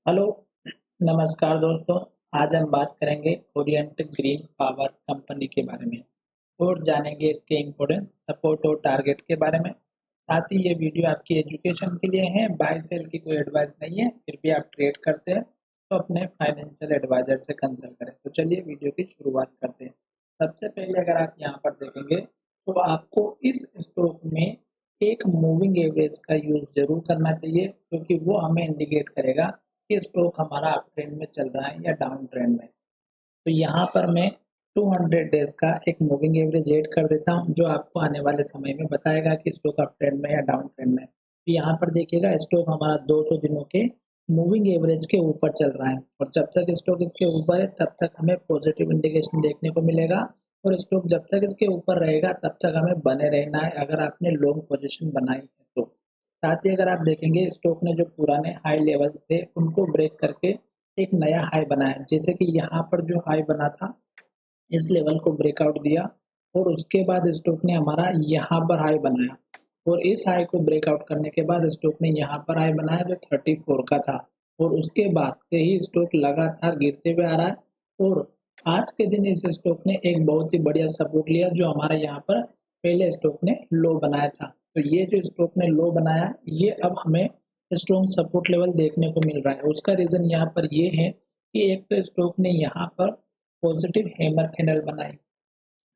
Hello, नमस्कार दोस्तों। आज हम बात करेंगे ओरिएंट ग्रीन पावर कंपनी के बारे में और जानेंगे इसके इम्पोर्टेंट सपोर्ट और टारगेट के बारे में। साथ ही ये वीडियो आपकी एजुकेशन के लिए है, बाय सेल की कोई एडवाइस नहीं है। फिर भी आप ट्रेड करते हैं तो अपने फाइनेंशियल एडवाइजर से कंसल्ट करें। तो चलिए वीडियो की शुरुआत करते हैं। सबसे पहले अगर आप यहाँ पर देखेंगे तो आपको इस स्टॉक में एक मूविंग एवरेज का यूज़ ज़रूर करना चाहिए, क्योंकि वो हमें इंडिकेट करेगा कि स्टॉक हमारा अप ट्रेंड में चल रहा है या डाउन ट्रेंड में। तो यहाँ पर मैं 200 डेज़ का एक मूविंग एवरेज ऐड कर देता हूँ, जो आपको आने वाले समय में बताएगा कि स्टॉक अप ट्रेंड में या डाउन ट्रेंड में। तो यहाँ पर देखिएगा स्टॉक हमारा 200 दिनों के मूविंग एवरेज के ऊपर चल रहा है, और जब तक स्टॉक इसके ऊपर है तब तक हमें पॉजिटिव इंडिकेशन देखने को मिलेगा, और स्टॉक जब तक इसके ऊपर रहेगा तब तक हमें बने रहना है, अगर आपने लॉन्ग पोजीशन बनाई है तो। साथ ही अगर आप देखेंगे स्टॉक ने जो पुराने हाई लेवल्स थे उनको ब्रेक करके एक नया हाई बनाया, जैसे कि यहाँ पर जो हाई बना था इस लेवल को ब्रेकआउट दिया, और उसके बाद स्टॉक ने हमारा यहाँ पर हाई बनाया, और इस हाई को ब्रेकआउट करने के बाद स्टॉक ने यहाँ पर हाई बनाया जो 34 का था, और उसके बाद से ही स्टॉक लगातार गिरते हुए आ रहा है। और आज के दिन इस स्टॉक ने एक बहुत ही बढ़िया सपोर्ट लिया, जो हमारा यहाँ पर पहले स्टॉक ने लो बनाया था। तो ये जो स्टॉक ने लो बनाया, ये अब हमें स्ट्रॉन्ग सपोर्ट लेवल देखने को मिल रहा है। उसका रीजन यहाँ पर ये है कि एक तो स्टॉक ने यहाँ पर पॉजिटिव हैमर कैंडल बनाई।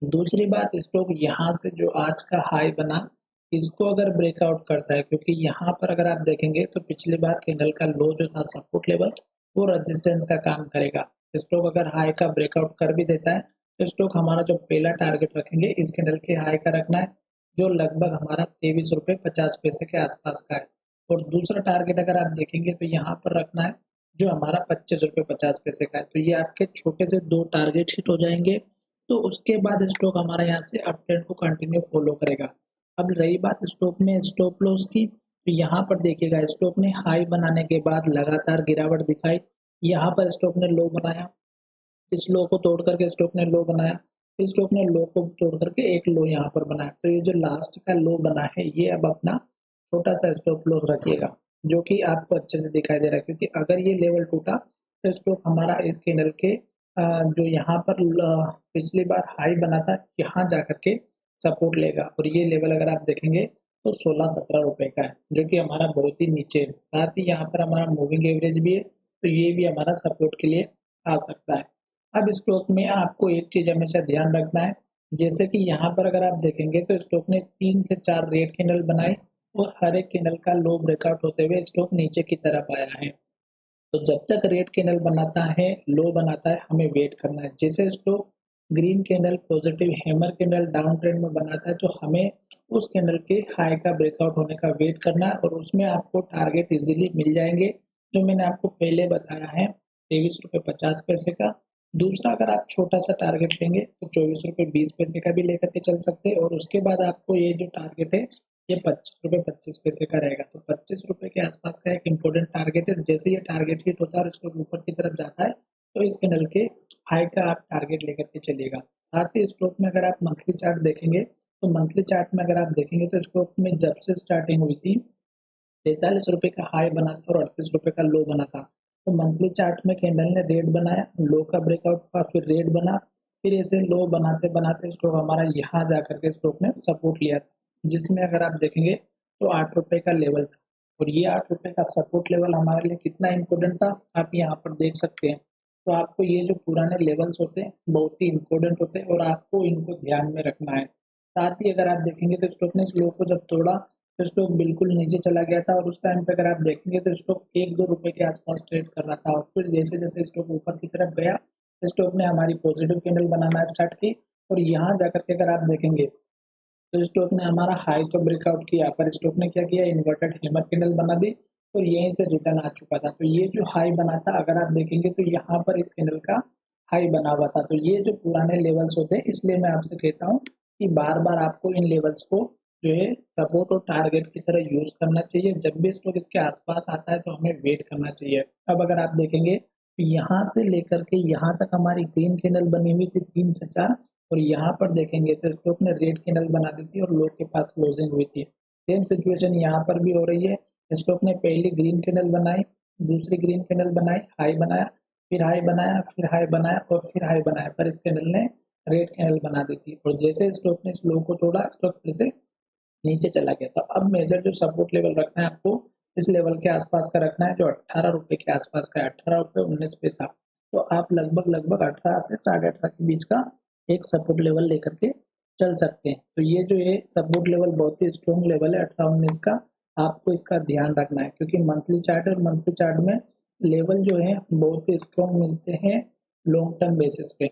दूसरी बात, स्टॉक यहाँ से जो आज का हाई बना, इसको अगर ब्रेकआउट करता है, क्योंकि यहाँ पर अगर आप देखेंगे तो पिछली बार कैंडल का लो जो था सपोर्ट लेवल, वो रेजिस्टेंस का काम करेगा। स्टॉक अगर हाई का ब्रेकआउट कर भी देता है तो स्टॉक हमारा जो पहला टारगेट रखेंगे इस कैंडल के हाई का रखना है, जो लगभग हमारा 23 रुपये 50 पैसे के आसपास का है। और दूसरा टारगेट अगर आप देखेंगे तो यहाँ पर रखना है, जो हमारा 25 रुपये 50 पैसे का है। तो ये आपके छोटे से दो टारगेट हिट हो जाएंगे, तो उसके बाद स्टॉक हमारा यहाँ से अप ट्रेंड को कंटिन्यू फॉलो करेगा। अब रही बात स्टॉक में स्टॉप लॉस की, तो यहाँ पर देखिएगा स्टॉक ने हाई बनाने के बाद लगातार गिरावट दिखाई। यहाँ पर स्टॉक ने लो बनाया, इस लो को तोड़ करके स्टॉक ने लो बनाया, इस स्टॉक ने लो को तोड़ करके एक लो यहाँ पर बनाया। तो ये जो लास्ट का लो बना है, ये अब अपना छोटा सा स्टॉप लॉस रखिएगा, जो कि आपको अच्छे से दिखाई दे रहा है, क्योंकि अगर ये लेवल टूटा तो स्टॉक हमारा इस कैंडल के जो यहाँ पर पिछली बार हाई बना था, यहाँ जा करके सपोर्ट लेगा, और ये लेवल अगर आप देखेंगे तो 16-17 रुपए का है, जो कि हमारा बहुत ही नीचे है। साथ ही यहाँ पर हमारा मूविंग एवरेज भी है, तो ये भी हमारा सपोर्ट के लिए आ सकता है। अब स्टॉक में आपको एक चीज़ हमेशा ध्यान रखना है, जैसे कि यहाँ पर अगर आप देखेंगे तो स्टॉक ने 3 से 4 रेड कैंडल बनाए, और हर एक कैंडल का लो ब्रेकआउट होते हुए स्टॉक नीचे की तरफ आया है। तो जब तक रेड कैंडल बनाता है, लो बनाता है, हमें वेट करना है। जैसे stock green candle, positive hammer candle down trend में बनाता है, तो हमें उस कैंडल के हाई का ब्रेकआउट होने का वेट करना है, और उसमें आपको टारगेट इजीली मिल जाएंगे, जो मैंने आपको पहले बताया है, 23 रुपये 50 पैसे का। दूसरा, अगर आप छोटा सा टारगेट लेंगे तो 24 रुपये 20 पैसे का भी लेकर के चल सकते हैं, और उसके बाद आपको ये जो टारगेट है ये 25 रुपये 25 पैसे का रहेगा। तो 25 रुपये के आसपास का एक इम्पोर्टेंट टारगेट है। जैसे ये टारगेट हिट होता है और इसको ऊपर की तरफ जाता है, तो इस कैंडल के हाई का आप टारगेट लेकर के चलिएगा। साथ ही स्टॉक में अगर आप मंथली चार्ट देखेंगे, तो मंथली चार्ट में अगर आप देखेंगे तो स्टॉक में जब से स्टार्टिंग हुई थी 43 रुपए का हाई बना था और 38 रुपए का लो बना था। तो मंथली चार्ट में कैंडल ने रेड बनाया, लो का ब्रेकआउट हुआ, फिर रेड बना, फिर ऐसे लो बनाते बनाते स्टॉक हमारा यहाँ जा करके स्टॉक ने सपोर्ट लिया था, जिसमें अगर आप देखेंगे तो 8 रुपए का लेवल था, और ये 8 रुपए का सपोर्ट लेवल हमारे लिए कितना इंपॉर्टेंट था आप यहाँ पर देख सकते हैं। तो आपको ये जो पुराने लेवल्स होते हैं बहुत ही इंपॉर्टेंट होते हैं, और आपको इनको ध्यान में रखना है। साथ ही अगर आप देखेंगे तो स्टॉक ने इस लो को जब तोड़ा तो स्टॉक बिल्कुल नीचे चला गया था, और उस टाइम पे अगर आप देखेंगे तो स्टॉक 1-2 रुपए के आसपास ट्रेड कर रहा था, और फिर जैसे जैसे स्टॉक ऊपर की तरफ गया, स्टॉक ने हमारी पॉजिटिव कैंडल बनाना स्टार्ट की, और यहाँ जाकर के अगर आप देखेंगे तो स्टॉक ने हमारा हाई तो ब्रेकआउट किया, पर स्टॉक ने क्या किया, इन्वर्टेड हैमर कैंडल बना दी, और यहीं से रिटर्न आ चुका था। तो ये जो हाई बना था अगर आप देखेंगे तो यहाँ पर इस कैंडल का हाई बना हुआ था। तो ये जो पुराने लेवल्स होते हैं, इसलिए मैं आपसे कहता हूँ कि बार बार आपको इन लेवल्स को जो है सपोर्ट और टारगेट की तरह यूज करना चाहिए। जब भी स्टॉक इसके आसपास आता है तो हमें वेट करना चाहिए। अब अगर आप देखेंगे तो यहाँ से लेकर के यहाँ तक हमारी ग्रीन कैंडल बनी हुई थी 3 से 4, और यहाँ पर देखेंगे तो स्टॉक ने रेड कैंडल बना दी थी और लो के पास क्लोजिंग हुई थी। सेम सिचुएशन यहाँ पर भी हो रही है। स्टॉक ने पहली ग्रीन कैंडल बनाई, दूसरी ग्रीन कैंडल बनाई, हाई बनाया, फिर हाई बनाया, फिर हाई बनाया और फिर हाई बनाया, पर इस कैंडल ने रेड कैंडल बना दी थी और जैसे स्टॉक ने इस लो को तोड़ा, स्टॉक फिर से नीचे चला गया। तो अब मेजर जो सपोर्ट लेवल रखना है आपको इस लेवल के आसपास का रखना है, जो 18 रुपए के आसपास का है, 18 रुपए 19 पैसा। तो आप लगभग 18 से 18.5 के बीच का एक सपोर्ट लेवल लेकर के चल सकते हैं। तो ये जो है सपोर्ट लेवल बहुत ही स्ट्रॉन्ग लेवल है 18-19 का, आपको इसका ध्यान रखना है क्योंकि मंथली चार्ट और मंथली चार्ट में लेवल जो है बहुत ही स्ट्रॉन्ग मिलते हैं लॉन्ग टर्म बेसिस पे।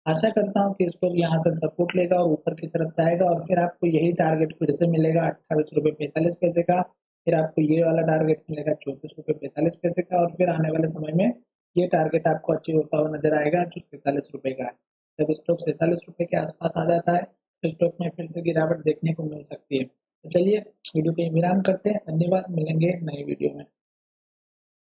आशा करता हूँ कि स्टॉक यहाँ से सपोर्ट लेगा और ऊपर की तरफ जाएगा और फिर आपको यही टारगेट फिर से मिलेगा 28 रुपये 45 पैसे का। फिर आपको ये वाला टारगेट मिलेगा 34 रुपये 45 पैसे का और फिर आने वाले समय में ये टारगेट आपको अचीव होता हुआ नजर आएगा जो 47 रुपये का है। जब स्टॉक 47 रुपये के आसपास आ जाता है तो स्टॉक में फिर से गिरावट देखने को मिल सकती है। तो चलिए वीडियो को विराम करते हैं। धन्यवाद, मिलेंगे नई वीडियो में।